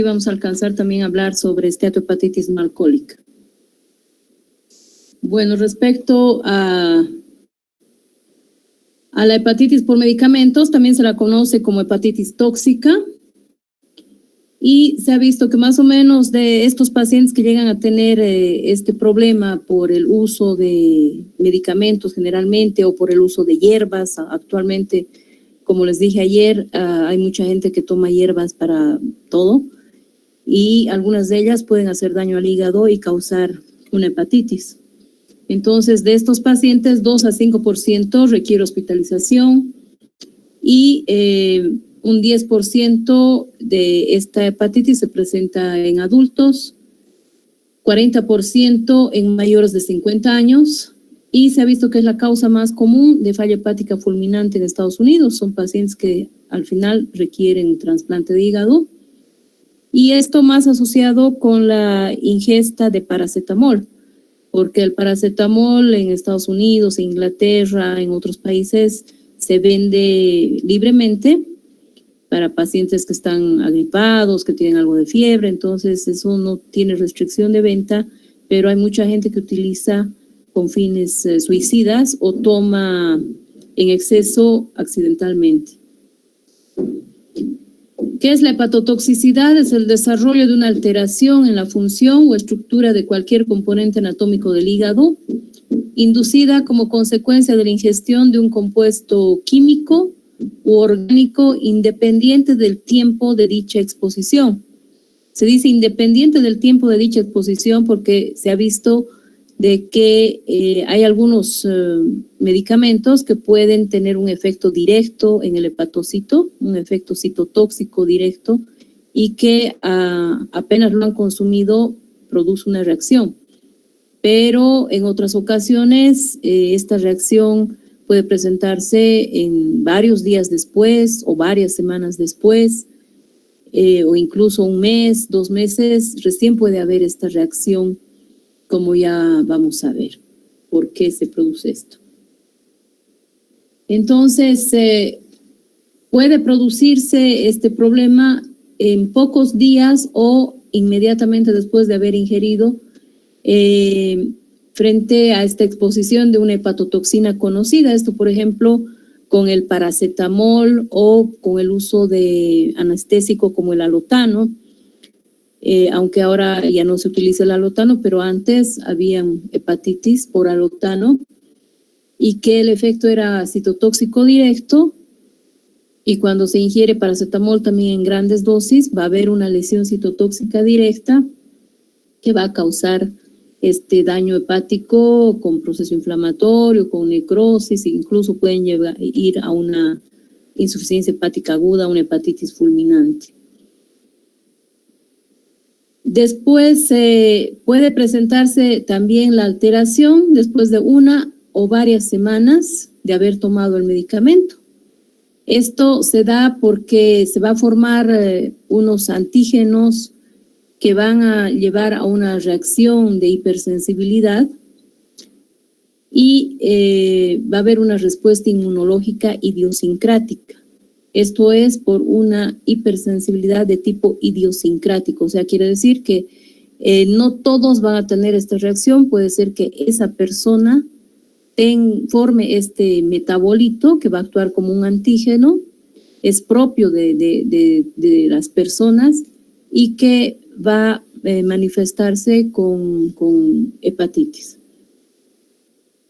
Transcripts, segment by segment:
vamos a alcanzar también a hablar sobre esteatohepatitis no alcohólica. Bueno, respecto a la hepatitis por medicamentos, también se la conoce como hepatitis tóxica. Y se ha visto que más o menos de estos pacientes que llegan a tener este problema por el uso de medicamentos generalmente o por el uso de hierbas, actualmente, como les dije ayer, hay mucha gente que toma hierbas para todo y algunas de ellas pueden hacer daño al hígado y causar una hepatitis. Entonces, de estos pacientes, 2 a 5% requiere hospitalización y un 10% de esta hepatitis se presenta en adultos, 40% en mayores de 50 años y se ha visto que es la causa más común de falla hepática fulminante en Estados Unidos. Son pacientes que al final requieren trasplante de hígado y esto más asociado con la ingesta de paracetamol, porque el paracetamol en Estados Unidos, en Inglaterra, en otros países se vende libremente para pacientes que están agripados, que tienen algo de fiebre, entonces eso no tiene restricción de venta, pero hay mucha gente que utiliza con fines suicidas o toma en exceso accidentalmente. ¿Qué es la hepatotoxicidad? Es el desarrollo de una alteración en la función o estructura de cualquier componente anatómico del hígado, inducida como consecuencia de la ingestión de un compuesto químico u orgánico independiente del tiempo de dicha exposición. Se dice independiente del tiempo de dicha exposición porque se ha visto de que hay algunos medicamentos que pueden tener un efecto directo en el hepatocito, un efecto citotóxico directo, y que apenas lo han consumido produce una reacción. Pero en otras ocasiones esta reacción puede presentarse en varios días después o varias semanas después, o incluso un mes, 2 meses, recién puede haber esta reacción, como ya vamos a ver por qué se produce esto. Entonces, puede producirse este problema en pocos días o inmediatamente después de haber ingerido frente a esta exposición de una hepatotoxina conocida. Esto, por ejemplo, con el paracetamol o con el uso de anestésico como el alotano, aunque ahora ya no se utiliza el alotano, pero antes había hepatitis por alotano y que el efecto era citotóxico directo, y cuando se ingiere paracetamol también en grandes dosis va a haber una lesión citotóxica directa que va a causar este daño hepático con proceso inflamatorio, con necrosis, incluso pueden ir a una insuficiencia hepática aguda, una hepatitis fulminante. Después puede presentarse también la alteración después de 1 o varias semanas de haber tomado el medicamento. Esto se da porque se va a formar unos antígenos que van a llevar a una reacción de hipersensibilidad y va a haber una respuesta inmunológica idiosincrática. Esto es por una hipersensibilidad de tipo idiosincrático, o sea, quiere decir que no todos van a tener esta reacción, puede ser que esa persona forme este metabolito que va a actuar como un antígeno, es propio de las personas y que va a manifestarse con hepatitis.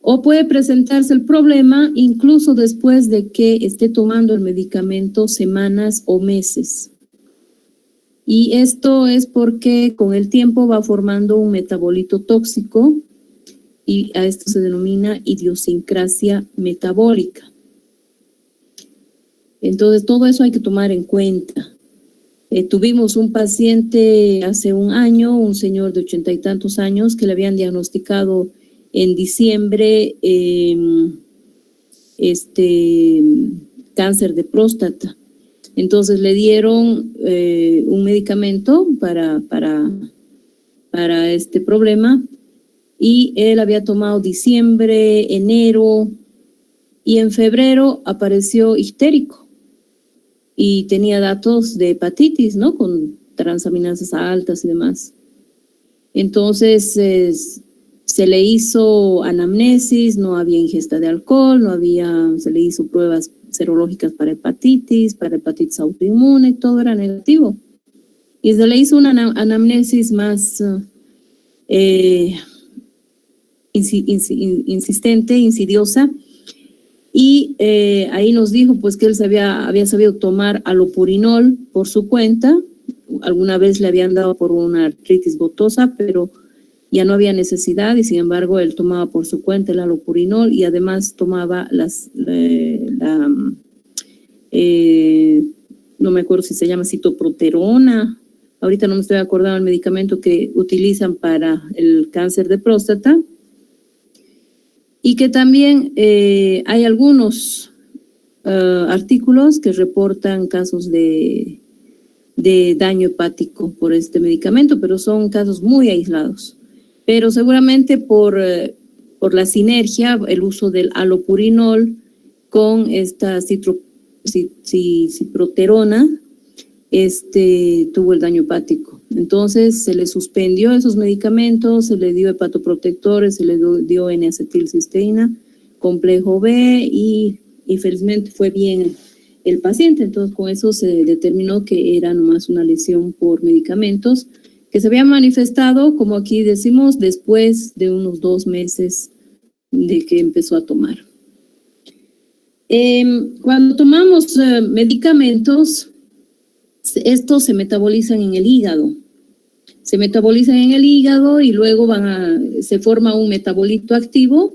O puede presentarse el problema incluso después de que esté tomando el medicamento semanas o meses. Y esto es porque con el tiempo va formando un metabolito tóxico y a esto se denomina idiosincrasia metabólica. Entonces, todo eso hay que tomar en cuenta. Tuvimos un paciente hace un año, un señor de 80 y tantos años, que le habían diagnosticado en diciembre cáncer de próstata. Entonces le dieron un medicamento para este problema y él había tomado diciembre, enero y en febrero apareció histérico y tenía datos de hepatitis, ¿no? Con transaminasas altas y demás. Entonces, se le hizo anamnesis, no había ingesta de alcohol, se le hizo pruebas serológicas para hepatitis autoinmune, todo era negativo. Y se le hizo una anamnesis más insistente, insidiosa, y ahí nos dijo pues que él había sabido tomar alopurinol por su cuenta. Alguna vez le habían dado por una artritis gotosa, pero ya no había necesidad, y sin embargo él tomaba por su cuenta el alopurinol, y además tomaba no me acuerdo si se llama citoproterona, ahorita no me estoy acordando del medicamento que utilizan para el cáncer de próstata, y que también hay algunos artículos que reportan casos de daño hepático por este medicamento, pero son casos muy aislados. Pero seguramente por la sinergia, el uso del alopurinol con esta citoproterona, tuvo el daño hepático. Entonces se le suspendió esos medicamentos, se le dio hepatoprotectores, se le dio N-acetilcisteína, complejo B, y felizmente fue bien el paciente. Entonces con eso se determinó que era nomás una lesión por medicamentos que se había manifestado, como aquí decimos, después de unos 2 meses de que empezó a tomar. Cuando tomamos medicamentos, estos se metabolizan en el hígado. Se metabolizan en el hígado y luego se forma un metabolito activo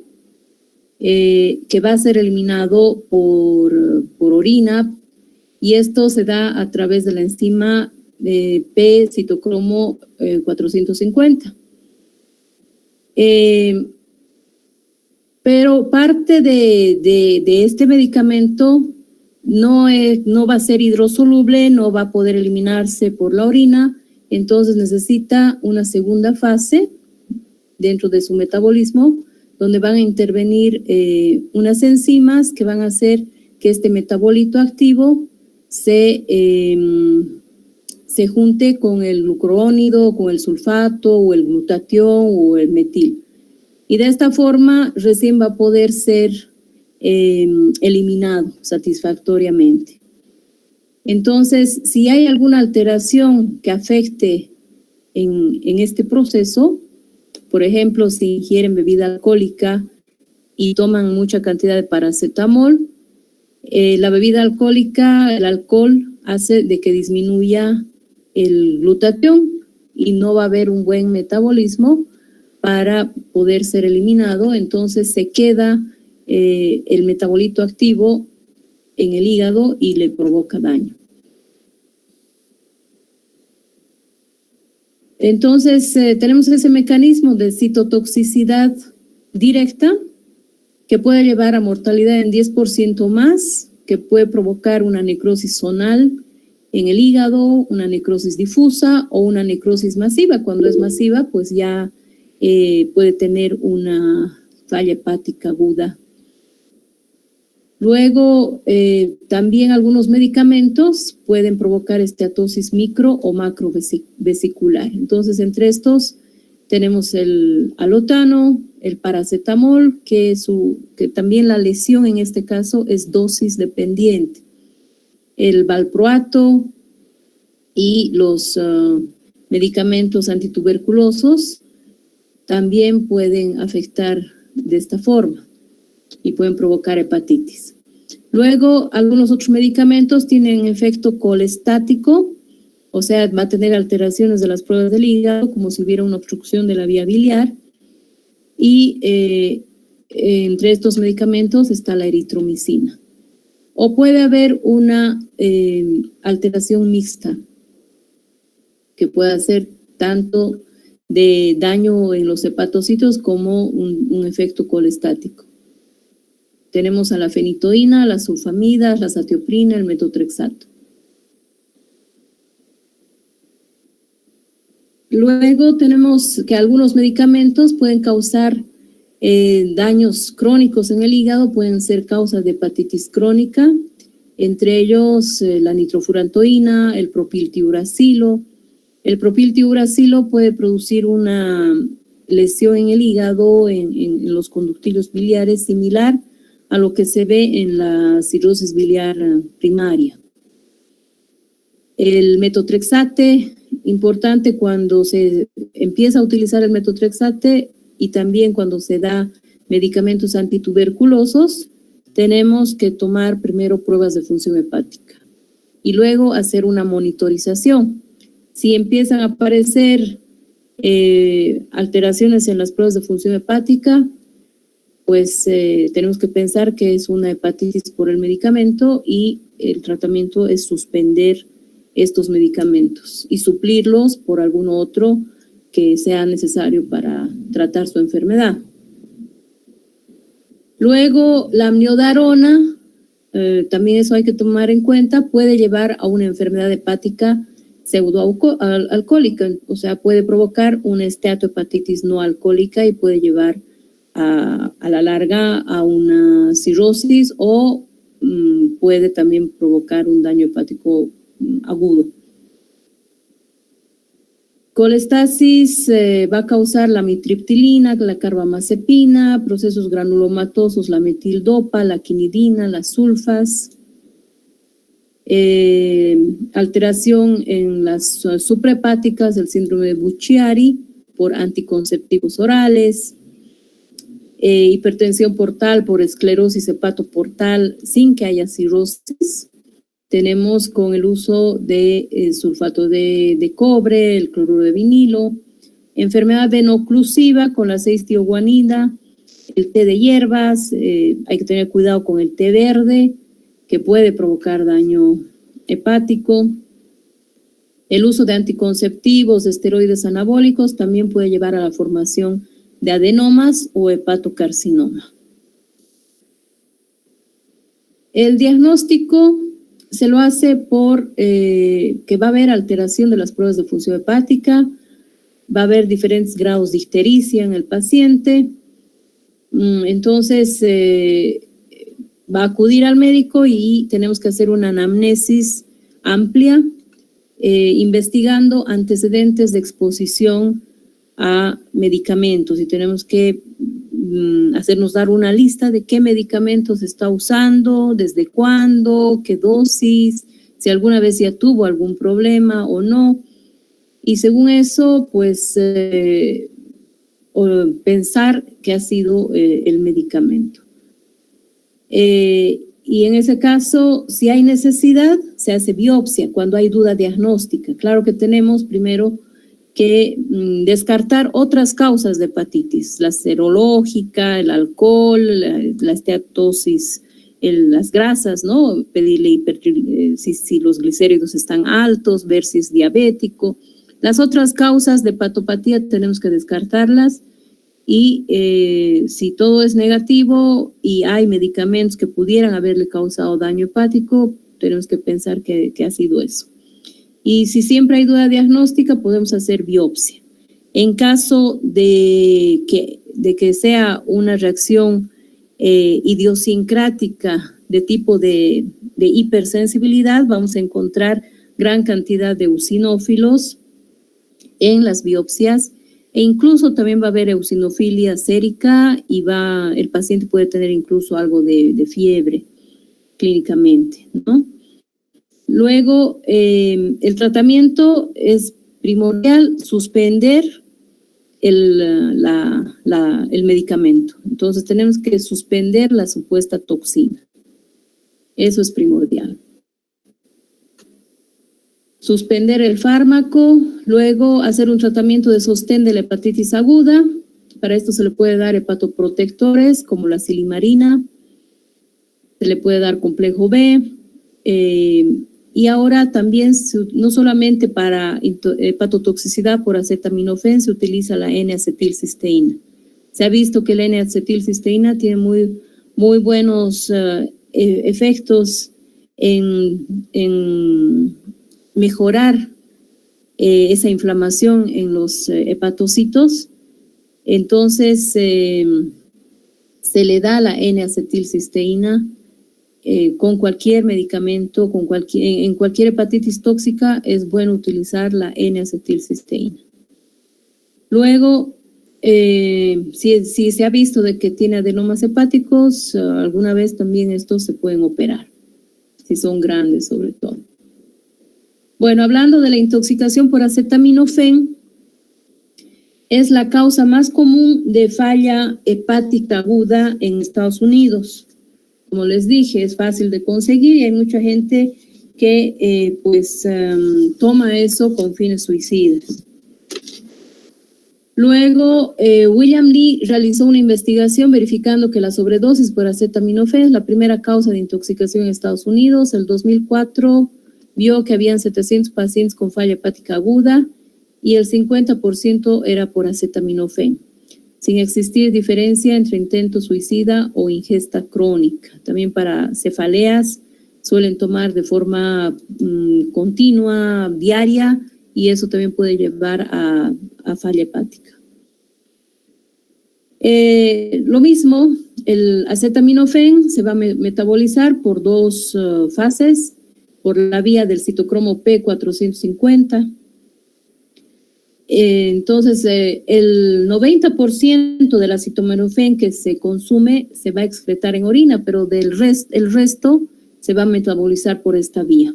que va a ser eliminado por orina, y esto se da a través de la enzima P-citocromo 450. Pero parte de este medicamento no va a ser hidrosoluble, no va a poder eliminarse por la orina, entonces necesita una segunda fase dentro de su metabolismo, donde van a intervenir unas enzimas que van a hacer que este metabolito activo se junte con el glucurónido, con el sulfato, o el glutatión, o el metil. Y de esta forma recién va a poder ser eliminado satisfactoriamente. Entonces, si hay alguna alteración que afecte en este proceso, por ejemplo, si ingieren bebida alcohólica y toman mucha cantidad de paracetamol, la bebida alcohólica, el alcohol, hace de que disminuya el glutatión y no va a haber un buen metabolismo para poder ser eliminado. Entonces se queda el metabolito activo en el hígado y le provoca daño. Entonces tenemos ese mecanismo de citotoxicidad directa que puede llevar a mortalidad en 10% más, que puede provocar una necrosis zonal en el hígado, una necrosis difusa o una necrosis masiva. Cuando es masiva, pues ya puede tener una falla hepática aguda. Luego, también algunos medicamentos pueden provocar esteatosis micro o macrovesicular. Entonces, entre estos tenemos el alotano, el paracetamol, que también la lesión en este caso es dosis dependiente. El valproato y los medicamentos antituberculosos también pueden afectar de esta forma y pueden provocar hepatitis. Luego, algunos otros medicamentos tienen efecto colestático, o sea, va a tener alteraciones de las pruebas del hígado, como si hubiera una obstrucción de la vía biliar. Y entre estos medicamentos está la eritromicina. O puede haber una alteración mixta, que puede ser tanto de daño en los hepatocitos como un efecto colestático. Tenemos a la fenitoína, las sulfamidas, la satioprina, el metotrexato. Luego tenemos que algunos medicamentos pueden causar daños crónicos en el hígado, pueden ser causas de hepatitis crónica, entre ellos la nitrofurantoína, el propiltiuracilo, El propiltiuracilo puede producir una lesión en el hígado, en los conductilos biliares, similar a lo que se ve en la cirrosis biliar primaria. El metotrexate, importante cuando se empieza a utilizar el metotrexate y también cuando se da medicamentos antituberculosos, tenemos que tomar primero pruebas de función hepática y luego hacer una monitorización. Si empiezan a aparecer alteraciones en las pruebas de función hepática, pues tenemos que pensar que es una hepatitis por el medicamento y el tratamiento es suspender estos medicamentos y suplirlos por algún otro que sea necesario para tratar su enfermedad. Luego, la amiodarona, también eso hay que tomar en cuenta, puede llevar a una enfermedad hepática pseudoalcohólica, o sea, puede provocar una esteatohepatitis no alcohólica y puede llevar a la larga a una cirrosis o puede también provocar un daño hepático agudo. Colestasis va a causar la amitriptilina, la carbamazepina, procesos granulomatosos, la metildopa, la quinidina, las sulfas, alteración en las suprahepáticas, el síndrome de Buchiari por anticonceptivos orales, hipertensión portal por esclerosis hepatoportal sin que haya cirrosis. Tenemos con el uso de sulfato de cobre, el cloruro de vinilo, enfermedad veno-oclusiva con la 6-tioguanida, el té de hierbas, hay que tener cuidado con el té verde, que puede provocar daño hepático. El uso de anticonceptivos, de esteroides anabólicos, también puede llevar a la formación de adenomas o hepatocarcinoma. El diagnóstico se lo hace por que va a haber alteración de las pruebas de función hepática, va a haber diferentes grados de ictericia en el paciente, entonces va a acudir al médico y tenemos que hacer una anamnesis amplia, investigando antecedentes de exposición a medicamentos y tenemos que hacernos dar una lista de qué medicamentos está usando, desde cuándo, qué dosis, si alguna vez ya tuvo algún problema o no. Y según eso, pues pensar que ha sido el medicamento. Y en ese caso, si hay necesidad, se hace biopsia cuando hay duda diagnóstica. Claro que tenemos primero que descartar otras causas de hepatitis, la serológica, el alcohol, la esteatosis, las grasas, ¿no? Pedirle si los glicéridos están altos, ver si es diabético. Las otras causas de hepatopatía tenemos que descartarlas y si todo es negativo y hay medicamentos que pudieran haberle causado daño hepático, tenemos que pensar que ha sido eso. Y si siempre hay duda diagnóstica, podemos hacer biopsia. En caso de que sea una reacción idiosincrática de tipo de hipersensibilidad, vamos a encontrar gran cantidad de eosinófilos en las biopsias e incluso también va a haber eosinofilia sérica y el paciente puede tener incluso algo de fiebre clínicamente, ¿no? Luego, el tratamiento es primordial suspender el medicamento. Entonces, tenemos que suspender la supuesta toxina. Eso es primordial. Suspender el fármaco, luego hacer un tratamiento de sostén de la hepatitis aguda. Para esto se le puede dar hepatoprotectores como la silimarina, se le puede dar complejo B, y ahora también, no solamente para hepatotoxicidad por acetaminofén, se utiliza la N-acetilcisteína. Se ha visto que la N-acetilcisteína tiene muy buenos efectos en mejorar esa inflamación en los hepatocitos. Entonces, se le da la N-acetilcisteína con cualquier medicamento, en cualquier hepatitis tóxica es bueno utilizar la N-acetilcisteína. Luego, si se ha visto de que tiene adenomas hepáticos, alguna vez también estos se pueden operar, si son grandes sobre todo. Bueno, hablando de la intoxicación por acetaminofén, es la causa más común de falla hepática aguda en Estados Unidos. Como les dije, es fácil de conseguir y hay mucha gente que toma eso con fines suicidas. Luego, William Lee realizó una investigación verificando que la sobredosis por acetaminofén es la primera causa de intoxicación en Estados Unidos. En el 2004 vio que habían 700 pacientes con falla hepática aguda y el 50% era por acetaminofén, sin existir diferencia entre intento suicida o ingesta crónica. También para cefaleas suelen tomar de forma continua, diaria, y eso también puede llevar a falla hepática. Lo mismo, el acetaminofén se va a metabolizar por dos fases, por la vía del citocromo P450. Entonces, el 90% del acetaminofén que se consume se va a excretar en orina, pero el resto se va a metabolizar por esta vía.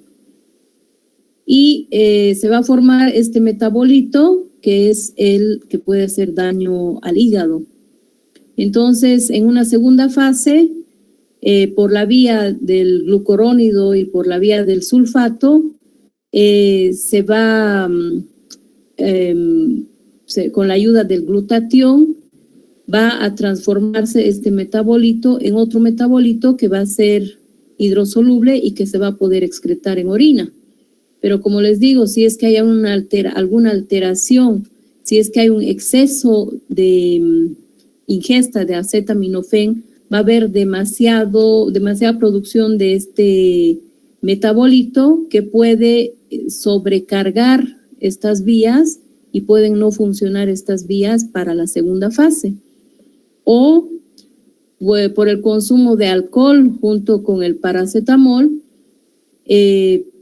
Y se va a formar este metabolito que es el que puede hacer daño al hígado. Entonces, en una segunda fase, por la vía del glucurónido y por la vía del sulfato, se va, con la ayuda del glutatión, va a transformarse este metabolito en otro metabolito que va a ser hidrosoluble y que se va a poder excretar en orina. Pero como les digo, si es que hay alguna alteración, si es que hay un exceso de ingesta de acetaminofén, va a haber demasiada producción de este metabolito que puede sobrecargar estas vías y pueden no funcionar estas vías para la segunda fase. O por el consumo de alcohol junto con el paracetamol,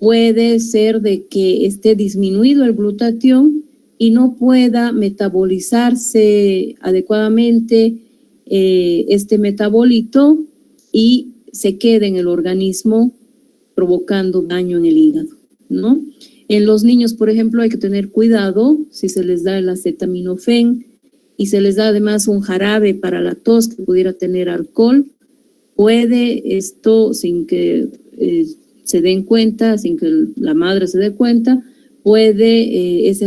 puede ser de que esté disminuido el glutatión y no pueda metabolizarse adecuadamente este metabolito y se quede en el organismo provocando daño en el hígado, ¿no? En los niños, por ejemplo, hay que tener cuidado si se les da el acetaminofén y se les da además un jarabe para la tos que pudiera tener alcohol. Puede esto, sin que se den cuenta, sin que la madre se dé cuenta, puede ese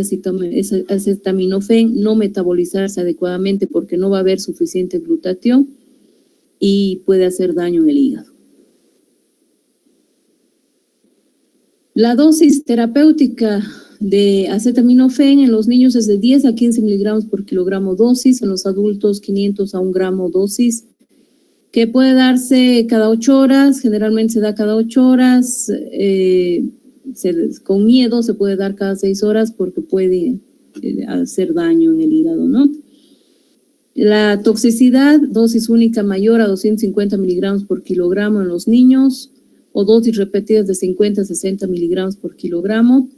acetaminofén no metabolizarse adecuadamente porque no va a haber suficiente glutatión y puede hacer daño en el hígado. La dosis terapéutica de acetaminofén en los niños es de 10 a 15 miligramos por kilogramo dosis, en los adultos 500 a 1 gramo dosis, que puede darse cada 8 horas, generalmente se da cada 8 horas, con miedo se puede dar cada 6 horas porque puede hacer daño en el hígado, ¿no? La toxicidad, dosis única mayor a 250 miligramos por kilogramo en los niños, o dosis repetidas de 50 a 60 miligramos por kilogramo.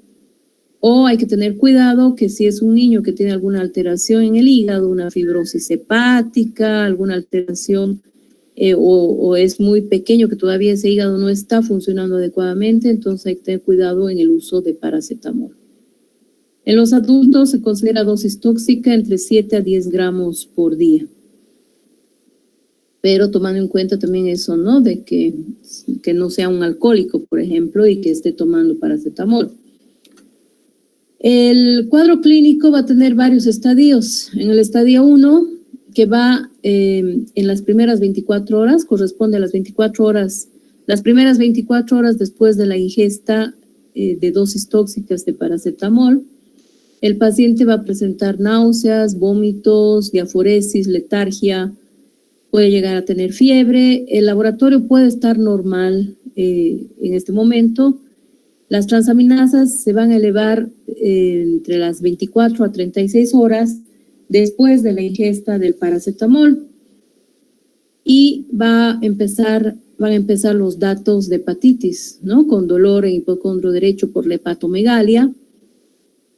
O hay que tener cuidado que si es un niño que tiene alguna alteración en el hígado, una fibrosis hepática, alguna alteración, o es muy pequeño que todavía ese hígado no está funcionando adecuadamente, entonces hay que tener cuidado en el uso de paracetamol. En los adultos se considera dosis tóxica entre 7 a 10 gramos por día. Pero tomando en cuenta también eso, ¿no? De que no sea un alcohólico, por ejemplo, y que esté tomando paracetamol. El cuadro clínico va a tener varios estadios. En el estadio 1, que va en las primeras 24 horas, corresponde a las 24 horas, las primeras 24 horas después de la ingesta de dosis tóxicas de paracetamol. El paciente va a presentar náuseas, vómitos, diaforesis, letargia, puede llegar a tener fiebre. El laboratorio puede estar normal en este momento. Las transaminasas se van a elevar entre las 24 a 36 horas después de la ingesta del paracetamol y va a van a empezar los datos de hepatitis, ¿no? Con dolor en hipocondrio derecho por la hepatomegalia.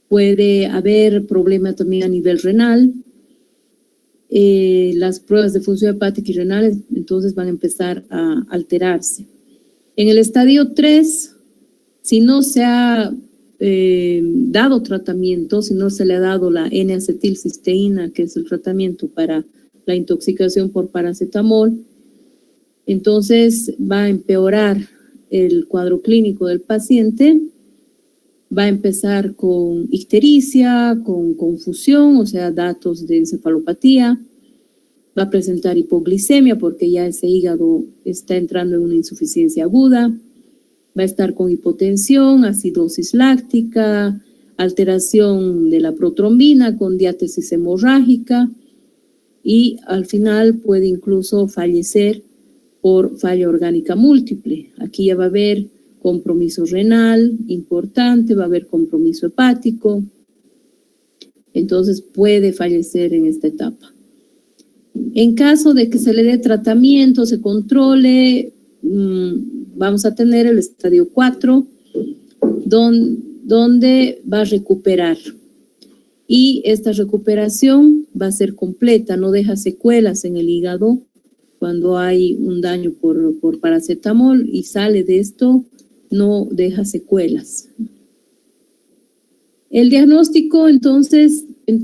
Puede haber problema también a nivel renal. Las pruebas de función hepática y renal entonces van a empezar a alterarse. En el estadio 3, si no se ha dado tratamiento, si no se le ha dado la N-acetilcisteína, que es el tratamiento para la intoxicación por paracetamol, entonces va a empeorar el cuadro clínico del paciente, va a empezar con ictericia, con confusión, o sea, datos de encefalopatía, va a presentar hipoglicemia porque ya ese hígado está entrando en una insuficiencia aguda, va a estar con hipotensión, acidosis láctica, alteración de la protrombina con diátesis hemorrágica y al final puede incluso fallecer por falla orgánica múltiple. Aquí ya va a haber compromiso renal importante, va a haber compromiso hepático, entonces puede fallecer en esta etapa. En caso de que se le dé tratamiento, se controle, vamos a tener el estadio 4, donde va a recuperar. Y esta recuperación va a ser completa, no deja secuelas en el hígado cuando hay un daño por paracetamol y sale de esto, no deja secuelas. El diagnóstico, entonces, en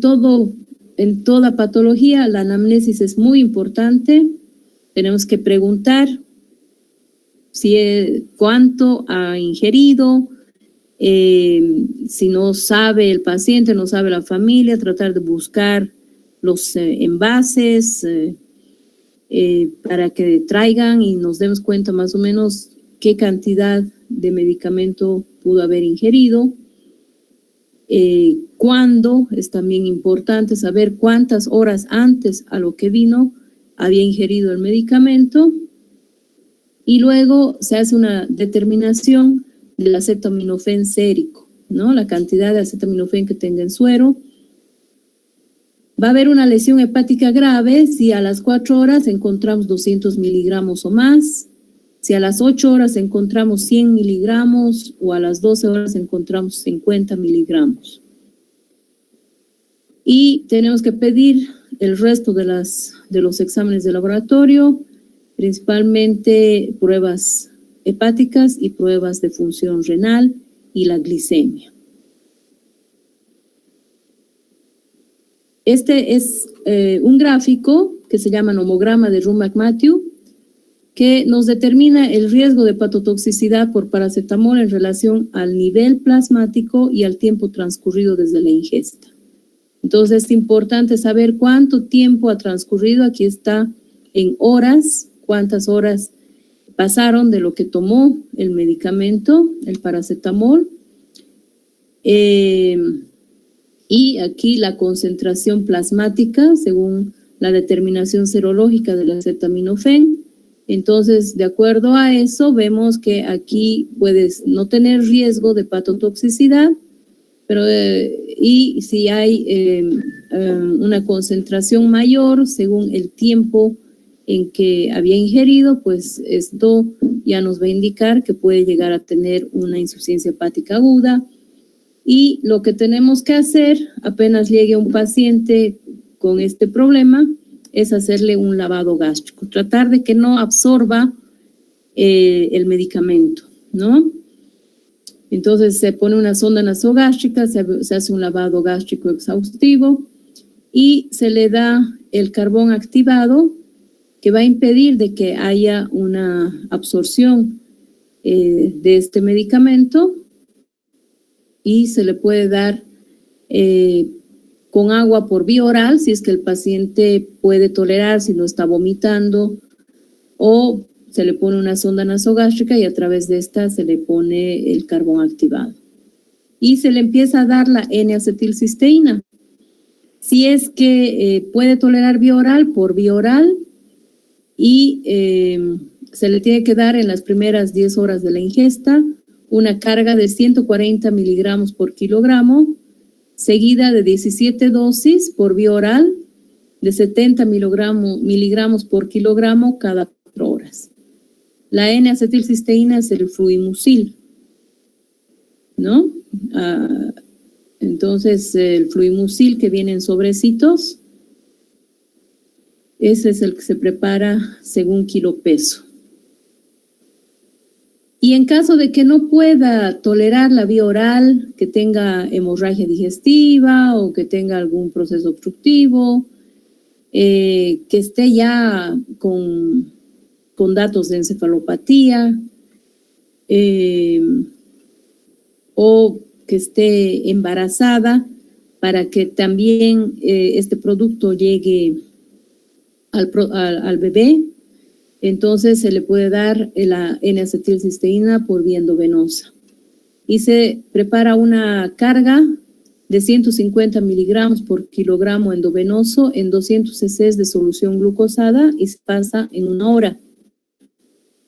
toda patología, la anamnesis es muy importante. Tenemos que preguntar cuánto ha ingerido, si no sabe el paciente, no sabe la familia, tratar de buscar los envases para que traigan y nos demos cuenta más o menos qué cantidad de medicamento pudo haber ingerido. Cuándo, es también importante saber cuántas horas antes a lo que vino había ingerido el medicamento y luego se hace una determinación del acetaminofén sérico, ¿no? La cantidad de acetaminofén que tenga en suero. Va a haber una lesión hepática grave si a las 4 horas encontramos 200 miligramos o más, si a las 8 horas encontramos 100 miligramos o a las 12 horas encontramos 50 miligramos. Y tenemos que pedir el resto de los exámenes de laboratorio, principalmente pruebas hepáticas y pruebas de función renal y la glicemia. Este es un gráfico que se llama nomograma de Rumack-Matthew, que nos determina el riesgo de hepatotoxicidad por paracetamol en relación al nivel plasmático y al tiempo transcurrido desde la ingesta. Entonces es importante saber cuánto tiempo ha transcurrido, aquí está en horas, cuántas horas pasaron de lo que tomó el medicamento, el paracetamol, y aquí la concentración plasmática según la determinación serológica del acetaminofén. Entonces, de acuerdo a eso, vemos que aquí puedes no tener riesgo de hepatotoxicidad, pero y si hay una concentración mayor según el tiempo en que había ingerido, pues esto ya nos va a indicar que puede llegar a tener una insuficiencia hepática aguda. Y lo que tenemos que hacer apenas llegue un paciente con este problema es hacerle un lavado gástrico, tratar de que no absorba el medicamento, ¿no? Entonces se pone una sonda nasogástrica, se hace un lavado gástrico exhaustivo y se le da el carbón activado que va a impedir de que haya una absorción de este medicamento y se le puede dar con agua por vía oral si es que el paciente puede tolerar, si no está vomitando, o se le pone una sonda nasogástrica y a través de esta se le pone el carbón activado. Y se le empieza a dar la N-acetilcisteína. Si es que puede tolerar vía oral, por vía oral, y se le tiene que dar en las primeras 10 horas de la ingesta una carga de 140 miligramos por kilogramo, seguida de 17 dosis por vía oral de 70 miligramos por kilogramo cada 4 horas. La N-acetilcisteína es el fluimucil, ¿no? Entonces, el fluimucil que viene en sobrecitos, ese es el que se prepara según kilo peso. Y en caso de que no pueda tolerar la vía oral, que tenga hemorragia digestiva o que tenga algún proceso obstructivo, que esté ya con datos de encefalopatía, o que esté embarazada, para que también este producto llegue al bebé, entonces se le puede dar la N-acetilcisteína por vía endovenosa. Y se prepara una carga de 150 miligramos por kilogramo endovenoso en 200 cc de solución glucosada y se pasa en 1 hora.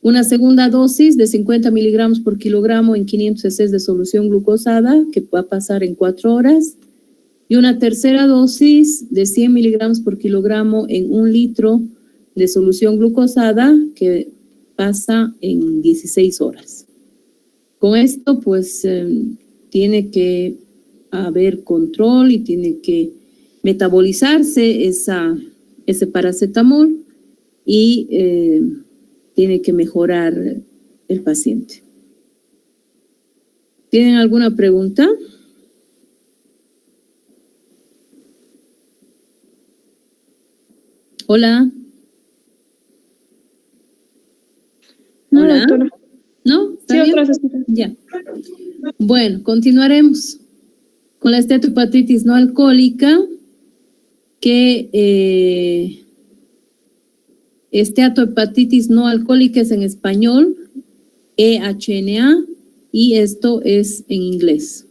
Una segunda dosis de 50 miligramos por kilogramo en 500 cc de solución glucosada que va a pasar en 4 horas. Y una tercera dosis de 100 miligramos por kilogramo en 1 litro de solución glucosada que pasa en 16 horas. Con esto, pues, tiene que haber control y tiene que metabolizarse ese paracetamol y tiene que mejorar el paciente. ¿Tienen alguna pregunta? Hola. No, Hola. doctora. ¿No? ¿Está Sí, bien? otra vez. Ya. Bueno, continuaremos con la esteatohepatitis no alcohólica, que esteatohepatitis no alcohólica es en español, EHNA, y esto es en inglés.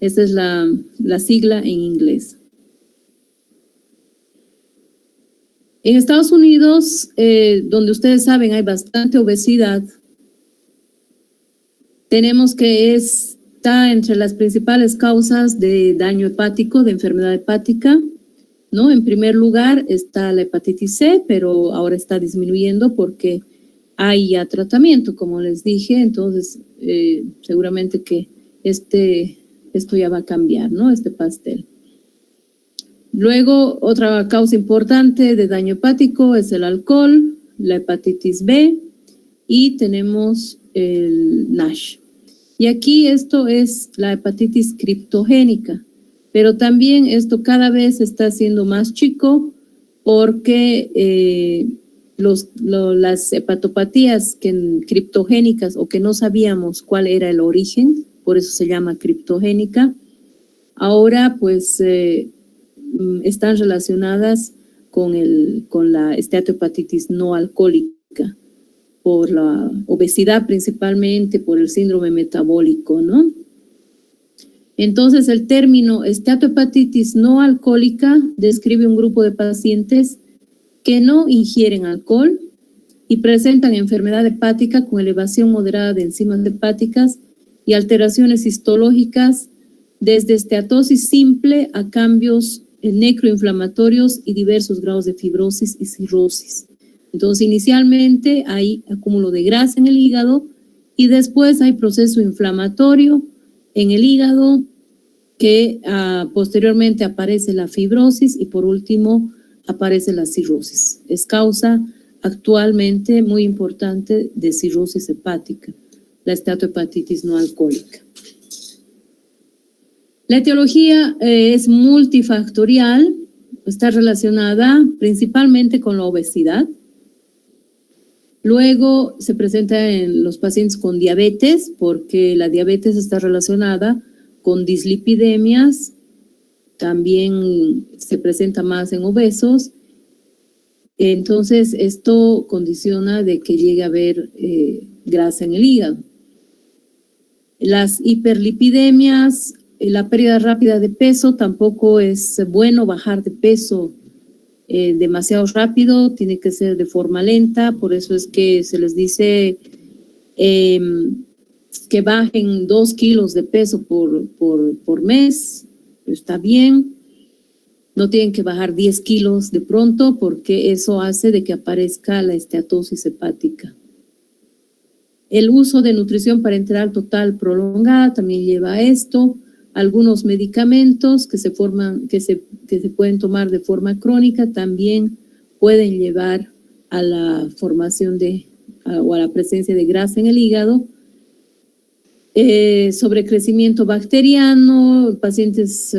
Esta es la sigla en inglés. En Estados Unidos, donde ustedes saben hay bastante obesidad, tenemos que está entre las principales causas de daño hepático, de enfermedad hepática, ¿no? En primer lugar está la hepatitis C, pero ahora está disminuyendo porque hay ya tratamiento, como les dije, entonces seguramente que esto ya va a cambiar, ¿no? Este pastel. Luego, otra causa importante de daño hepático es el alcohol, la hepatitis B y tenemos el NASH. Y aquí esto es la hepatitis criptogénica, pero también esto cada vez está siendo más chico porque las hepatopatías criptogénicas o que no sabíamos cuál era el origen, por eso se llama criptogénica, ahora pues están relacionadas con la esteatohepatitis no alcohólica, por la obesidad principalmente, por el síndrome metabólico, ¿no? Entonces, el término esteatohepatitis no alcohólica describe un grupo de pacientes que no ingieren alcohol y presentan enfermedad hepática con elevación moderada de enzimas hepáticas y alteraciones histológicas desde esteatosis simple a cambios necroinflamatorios y diversos grados de fibrosis y cirrosis. Entonces, inicialmente hay acúmulo de grasa en el hígado y después hay proceso inflamatorio en el hígado que posteriormente aparece la fibrosis y por último aparece la cirrosis. Es causa actualmente muy importante de cirrosis hepática, la esteatohepatitis no alcohólica. La etiología es multifactorial, está relacionada principalmente con la obesidad. Luego se presenta en los pacientes con diabetes, porque la diabetes está relacionada con dislipidemias, también se presenta más en obesos. Entonces, esto condiciona de que llegue a haber grasa en el hígado. Las hiperlipidemias, la pérdida rápida de peso, tampoco es bueno bajar de peso demasiado rápido, tiene que ser de forma lenta, por eso es que se les dice que bajen 2 kilos de peso por mes, está bien. No tienen que bajar 10 kilos de pronto porque eso hace de que aparezca la esteatosis hepática. El uso de nutrición parenteral total prolongada también lleva a esto. Algunos medicamentos que se pueden tomar de forma crónica también pueden llevar a la formación o a la presencia de grasa en el hígado. Sobrecrecimiento bacteriano, pacientes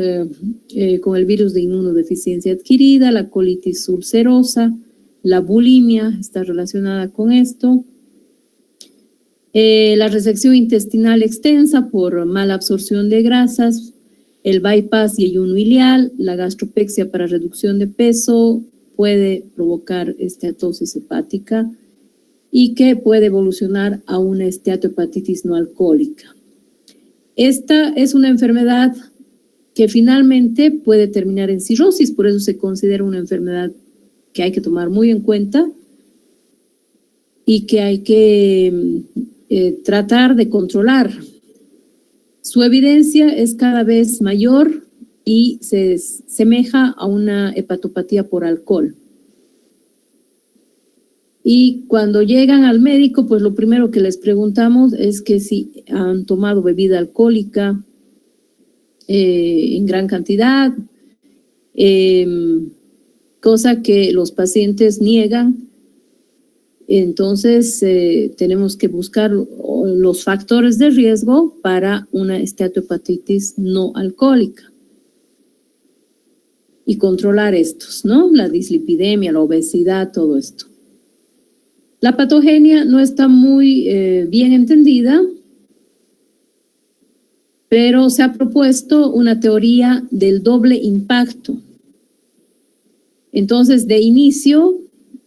con el virus de inmunodeficiencia adquirida, la colitis ulcerosa, la bulimia está relacionada con esto. La resección intestinal extensa por mala absorción de grasas, el bypass y ayuno ileal, la gastropexia para reducción de peso puede provocar esteatosis hepática y que puede evolucionar a una esteatohepatitis no alcohólica. Esta es una enfermedad que finalmente puede terminar en cirrosis, por eso se considera una enfermedad que hay que tomar muy en cuenta y que hay que tratar de controlar. Su evidencia es cada vez mayor y se semeja a una hepatopatía por alcohol. Y cuando llegan al médico, pues lo primero que les preguntamos es que si han tomado bebida alcohólica en gran cantidad, cosa que los pacientes niegan. Entonces, tenemos que buscar los factores de riesgo para una esteatohepatitis no alcohólica y controlar estos, ¿no? La dislipidemia, la obesidad, todo esto. La patogenia no está muy bien entendida, pero se ha propuesto una teoría del doble impacto. Entonces, de inicio,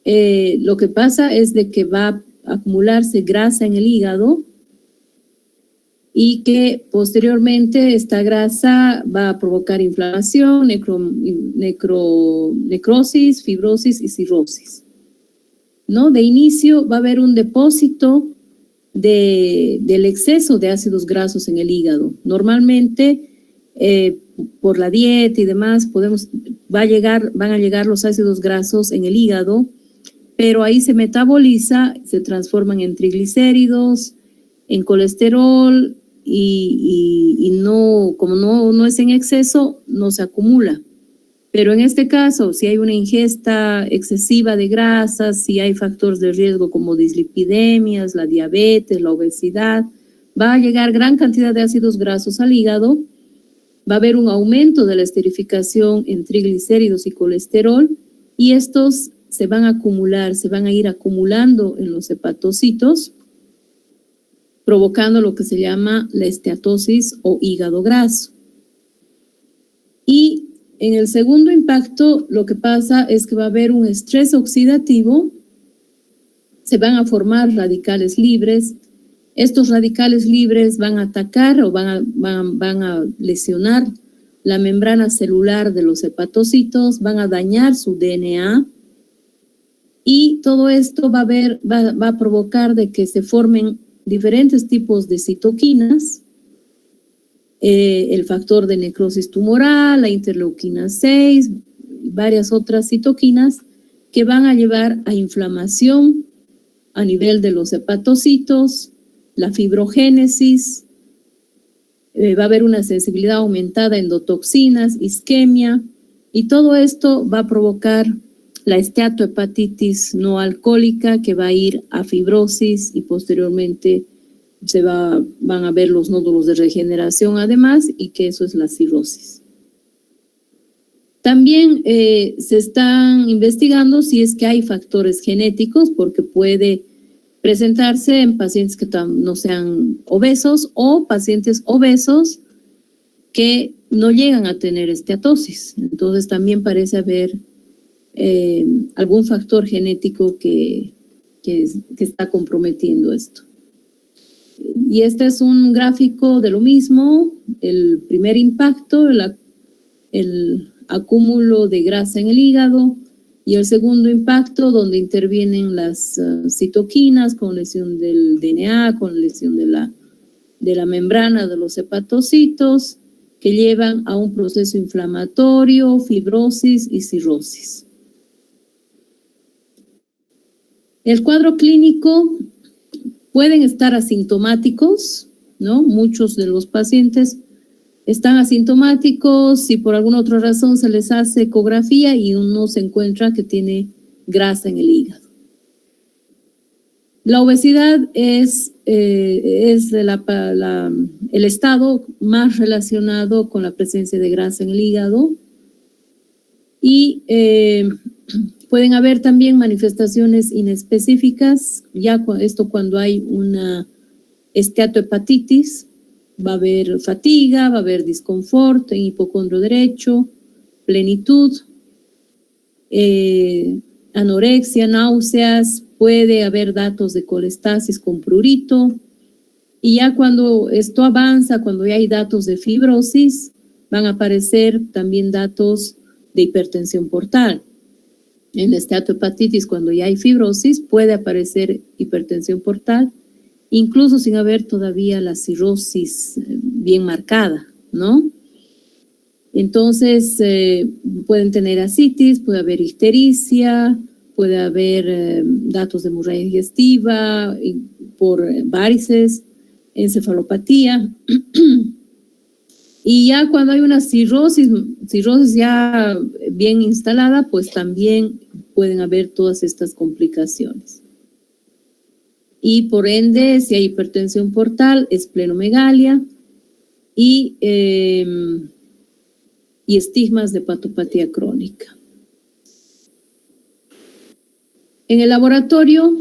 lo que pasa es de que va a acumularse grasa en el hígado y que posteriormente esta grasa va a provocar inflamación, necrosis, fibrosis y cirrosis, ¿no? De inicio va a haber un depósito del exceso de ácidos grasos en el hígado. Normalmente, por la dieta y demás, van a llegar los ácidos grasos en el hígado, pero ahí se metaboliza, se transforman en triglicéridos, en colesterol y como no es en exceso, no se acumula. Pero en este caso, si hay una ingesta excesiva de grasas, si hay factores de riesgo como dislipidemias, la diabetes, la obesidad, va a llegar gran cantidad de ácidos grasos al hígado, va a haber un aumento de la esterificación en triglicéridos y colesterol y estos se van a acumular, se van a ir acumulando en los hepatocitos, provocando lo que se llama la esteatosis o hígado graso. Y en el segundo impacto, lo que pasa es que va a haber un estrés oxidativo, se van a formar radicales libres, estos radicales libres van a atacar o van a lesionar la membrana celular de los hepatocitos, van a dañar su DNA y todo esto va a provocar de que se formen diferentes tipos de citoquinas, el factor de necrosis tumoral, la interleuquina 6, varias otras citoquinas que van a llevar a inflamación a nivel de los hepatocitos, la fibrogénesis, va a haber una sensibilidad aumentada a endotoxinas, isquemia, y todo esto va a provocar la esteatohepatitis no alcohólica que va a ir a fibrosis y posteriormente van a ver los nódulos de regeneración además y que eso es la cirrosis. También se están investigando si es que hay factores genéticos porque puede presentarse en pacientes que no sean obesos o pacientes obesos que no llegan a tener esteatosis. Entonces también parece haber algún factor genético que está comprometiendo esto. Y este es un gráfico de lo mismo, el primer impacto, el acúmulo de grasa en el hígado, y el segundo impacto donde intervienen las citoquinas con lesión del DNA, con lesión de la membrana de los hepatocitos, que llevan a un proceso inflamatorio, fibrosis y cirrosis. El cuadro clínico pueden estar asintomáticos, ¿no? Muchos de los pacientes están asintomáticos y por alguna otra razón se les hace ecografía y uno se encuentra que tiene grasa en el hígado. La obesidad es el estado más relacionado con la presencia de grasa en el hígado y pueden haber también manifestaciones inespecíficas, ya esto cuando hay una esteatohepatitis, va a haber fatiga, va a haber disconfort en hipocondrio derecho, plenitud, anorexia, náuseas, puede haber datos de colestasis con prurito, y ya cuando esto avanza, cuando ya hay datos de fibrosis, van a aparecer también datos de hipertensión portal. En la esteatohepatitis, cuando ya hay fibrosis, puede aparecer hipertensión portal, incluso sin haber todavía la cirrosis bien marcada, ¿no? Entonces, pueden tener ascitis, puede haber ictericia, puede haber datos de hemorragia digestiva por varices, encefalopatía. Y ya cuando hay una cirrosis ya bien instalada, pues también pueden haber todas estas complicaciones. Y por ende, si hay hipertensión portal, esplenomegalia y estigmas de hepatopatía crónica. En el laboratorio,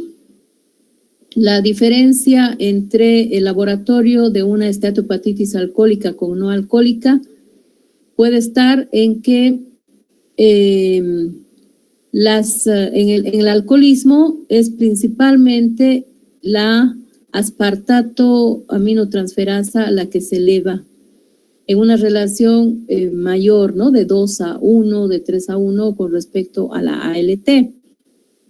la diferencia entre el laboratorio de una esteatohepatitis alcohólica con no alcohólica puede estar en que en el alcoholismo es principalmente la aspartato aminotransferasa la que se eleva en una relación mayor, ¿no? De 2:1, de 3:1 con respecto a la ALT.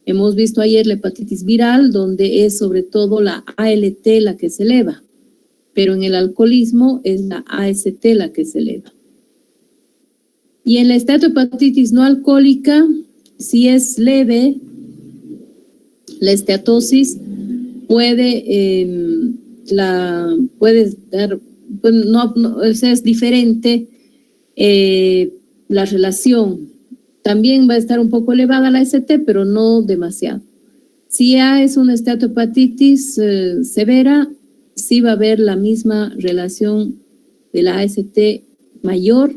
Hemos visto ayer la hepatitis viral, donde es sobre todo la ALT la que se eleva, pero en el alcoholismo es la AST la que se eleva. Y en la esteatohepatitis no alcohólica, si es leve, la esteatosis puede dar, pues es diferente la relación. También va a estar un poco elevada la AST, pero no demasiado. Si ya es una esteatohepatitis severa, sí va a haber la misma relación de la AST mayor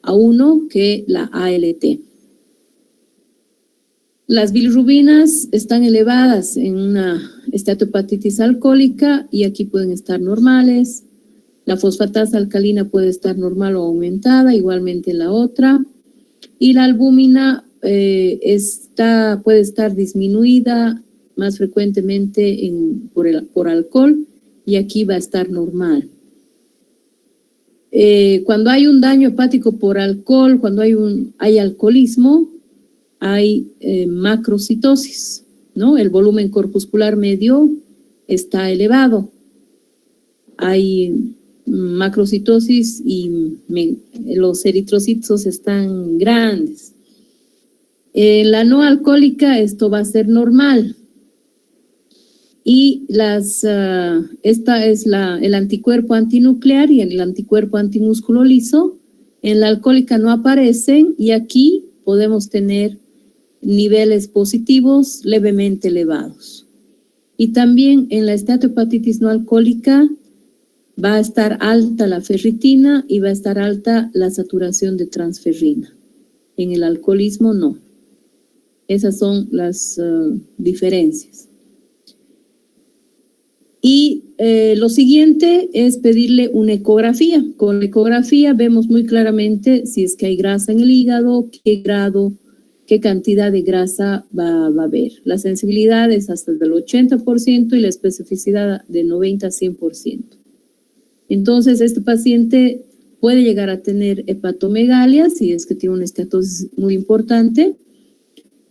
a 1 que la ALT. Las bilirrubinas están elevadas en una esteatohepatitis alcohólica y aquí pueden estar normales. La fosfatasa alcalina puede estar normal o aumentada, igualmente en la otra. Y la albúmina puede estar disminuida más frecuentemente por alcohol y aquí va a estar normal. Cuando hay un daño hepático por alcohol, cuando hay alcoholismo, hay macrocitosis, ¿no? El volumen corpuscular medio está elevado. Hay macrocitosis y los eritrocitos están grandes. En la no alcohólica esto va a ser normal. Y esta es el anticuerpo antinuclear y el anticuerpo antimúsculo liso. En la alcohólica no aparecen y aquí podemos tener niveles positivos levemente elevados. Y también en la esteatohepatitis no alcohólica va a estar alta la ferritina y va a estar alta la saturación de transferrina. En el alcoholismo no. Esas son las diferencias. Y lo siguiente es pedirle una ecografía. Con la ecografía vemos muy claramente si es que hay grasa en el hígado, qué grado, qué cantidad de grasa va a haber. La sensibilidad es hasta del 80% y la especificidad de 90 a 100%. Entonces, este paciente puede llegar a tener hepatomegalia, si es que tiene una esteatosis muy importante,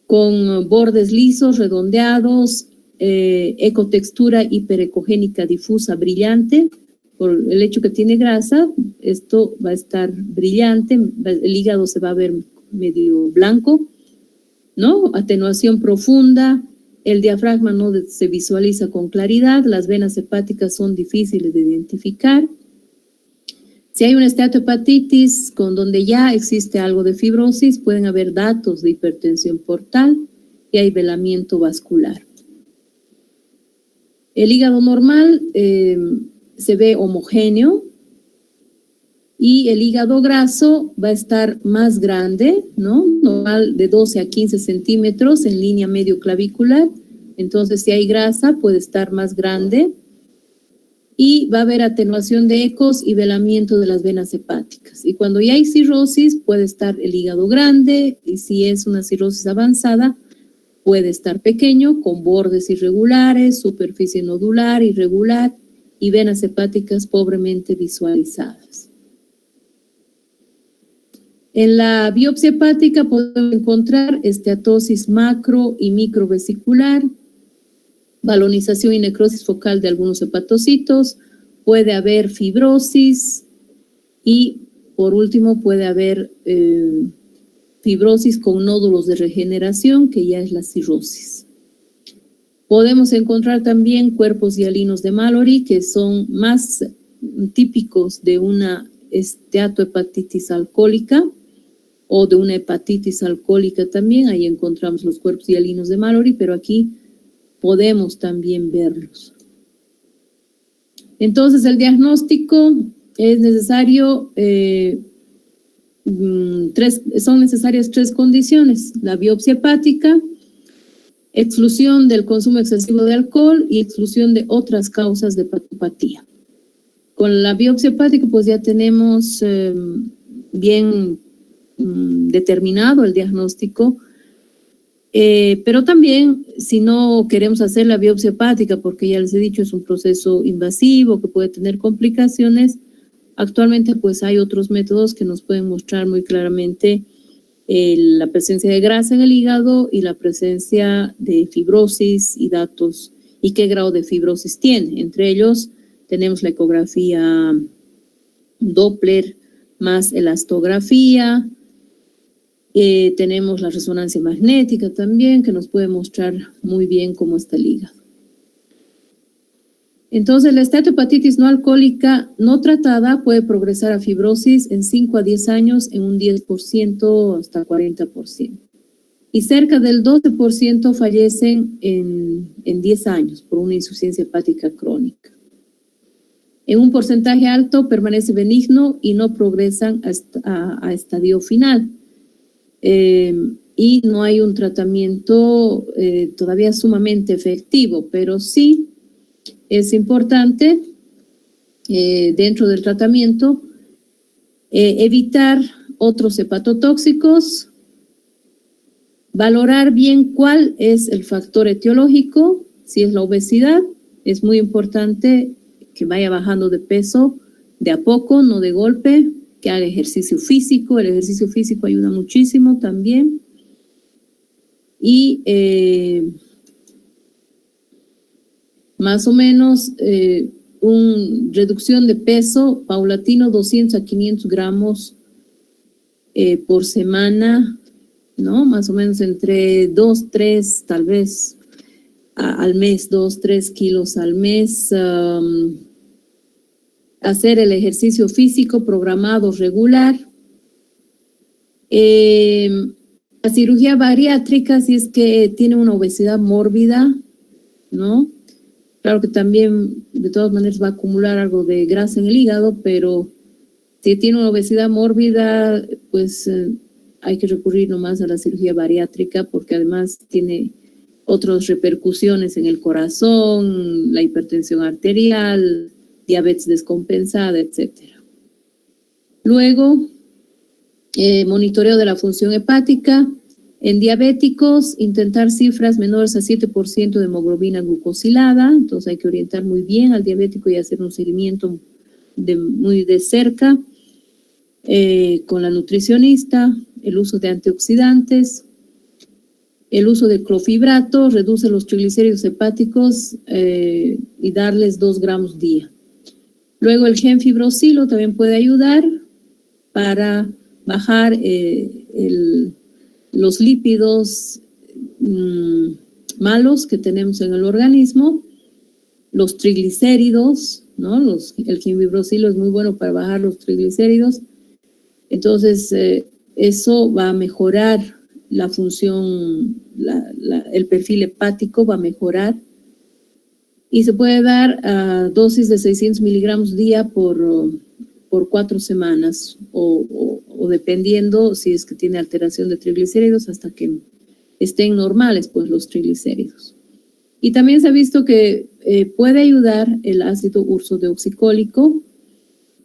con bordes lisos, redondeados, ecotextura hiperecogénica difusa brillante. Por el hecho que tiene grasa, esto va a estar brillante, el hígado se va a ver medio blanco, ¿no? Atenuación profunda, el diafragma no se visualiza con claridad, las venas hepáticas son difíciles de identificar. Si hay una esteatohepatitis con donde ya existe algo de fibrosis, pueden haber datos de hipertensión portal y hay velamiento vascular. El hígado normal se ve homogéneo y el hígado graso va a estar más grande, ¿no? Normal de 12 a 15 centímetros en línea medio clavicular. Entonces, si hay grasa, puede estar más grande. Y va a haber atenuación de ecos y velamiento de las venas hepáticas. Y cuando ya hay cirrosis, puede estar el hígado grande, y si es una cirrosis avanzada, puede estar pequeño, con bordes irregulares, superficie nodular irregular y venas hepáticas pobremente visualizadas. En la biopsia hepática podemos encontrar esteatosis macro y microvesicular, balonización y necrosis focal de algunos hepatocitos, puede haber fibrosis y, por último, puede haber fibrosis con nódulos de regeneración, que ya es la cirrosis. Podemos encontrar también cuerpos hialinos de Mallory, que son más típicos de una esteatohepatitis alcohólica o de una hepatitis alcohólica también. Ahí encontramos los cuerpos hialinos de Mallory, pero aquí podemos también verlos. Entonces, el diagnóstico es necesario, son necesarias 3 condiciones: la biopsia hepática, exclusión del consumo excesivo de alcohol y exclusión de otras causas de hepatopatía. Con la biopsia hepática, pues ya tenemos bien determinado el diagnóstico. Pero también, si no queremos hacer la biopsia hepática, porque ya les he dicho, es un proceso invasivo que puede tener complicaciones, actualmente pues hay otros métodos que nos pueden mostrar muy claramente la presencia de grasa en el hígado y la presencia de fibrosis y datos y qué grado de fibrosis tiene. Entre ellos tenemos la ecografía Doppler más elastografía. Tenemos la resonancia magnética también, que nos puede mostrar muy bien cómo está el hígado. Entonces, la esteatohepatitis no alcohólica no tratada puede progresar a fibrosis en 5 a 10 años en un 10% hasta 40%. Y cerca del 12% fallecen en 10 años por una insuficiencia hepática crónica. En un porcentaje alto permanece benigno y no progresan a estadio final. Y no hay un tratamiento todavía sumamente efectivo, pero sí es importante dentro del tratamiento evitar otros hepatotóxicos, valorar bien cuál es el factor etiológico. Si es la obesidad, es muy importante que vaya bajando de peso de a poco, no de golpe, que haga ejercicio físico. El ejercicio físico ayuda muchísimo también. Y más o menos una reducción de peso paulatino, 200 a 500 gramos por semana, ¿no? Más o menos entre 2, 3, tal vez al mes, 2, 3 kilos al mes. Hacer el ejercicio físico programado regular. La cirugía bariátrica, si es que tiene una obesidad mórbida, ¿no? Claro que también, de todas maneras, va a acumular algo de grasa en el hígado, pero si tiene una obesidad mórbida, pues hay que recurrir nomás a la cirugía bariátrica, porque además tiene otras repercusiones en el corazón, la hipertensión arterial, diabetes descompensada, etc. Luego, monitoreo de la función hepática. En diabéticos, intentar cifras menores a 7% de hemoglobina glucosilada. Entonces hay que orientar muy bien al diabético y hacer un seguimiento muy de cerca con la nutricionista. El uso de antioxidantes. El uso de clorfibrato reduce los triglicéridos hepáticos y darles 2 gramos día. Luego el gemfibrosilo también puede ayudar para bajar los lípidos malos que tenemos en el organismo, los triglicéridos, ¿no? El quimvibrosilo es muy bueno para bajar los triglicéridos. Entonces, eso va a mejorar la función, el perfil hepático va a mejorar. Y se puede dar a dosis de 600 miligramos día por 4 semanas o dependiendo si es que tiene alteración de triglicéridos hasta que estén normales pues los triglicéridos. Y también se ha visto que puede ayudar el ácido ursodeoxicólico,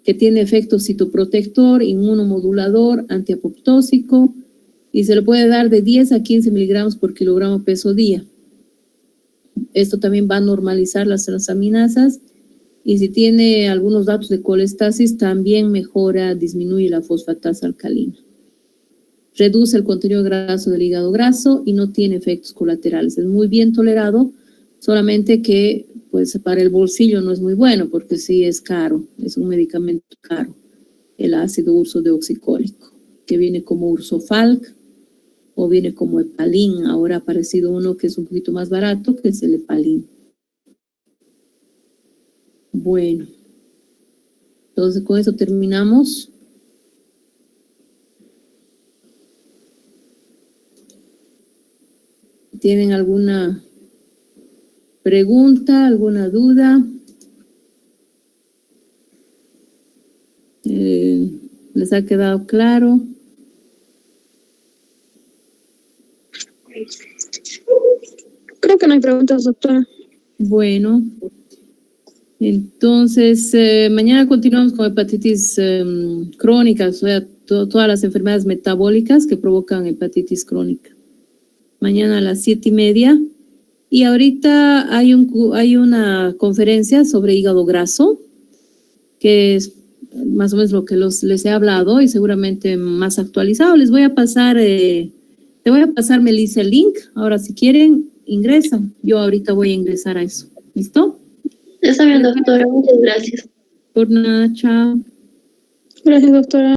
que tiene efecto citoprotector, inmunomodulador, antiapoptósico, y se le puede dar de 10 a 15 miligramos por kilogramo peso día. Esto también va a normalizar las transaminasas, y si tiene algunos datos de colestasis, también mejora, disminuye la fosfatasa alcalina. Reduce el contenido graso del hígado graso y no tiene efectos colaterales. Es muy bien tolerado, solamente que pues para el bolsillo no es muy bueno porque sí es caro, es un medicamento caro, el ácido ursodeoxicólico, que viene como Ursofalc o viene como Hepalin. Ahora ha aparecido uno que es un poquito más barato, que es el Hepalin. Bueno, entonces con eso terminamos. ¿Tienen alguna pregunta, alguna duda? ¿Les ha quedado claro? Creo que no hay preguntas, doctora. Bueno, entonces mañana continuamos con hepatitis crónica, o sea, todas las enfermedades metabólicas que provocan hepatitis crónica. Mañana a las 7:30. Y ahorita hay una conferencia sobre hígado graso, que es más o menos lo que les he hablado y seguramente más actualizado. Te voy a pasar, Melissa, el link. Ahora, si quieren, ingresan. Yo ahorita voy a ingresar a eso. ¿Listo? Está bien, doctora. Muchas gracias. Por nada, chao. Gracias, doctora.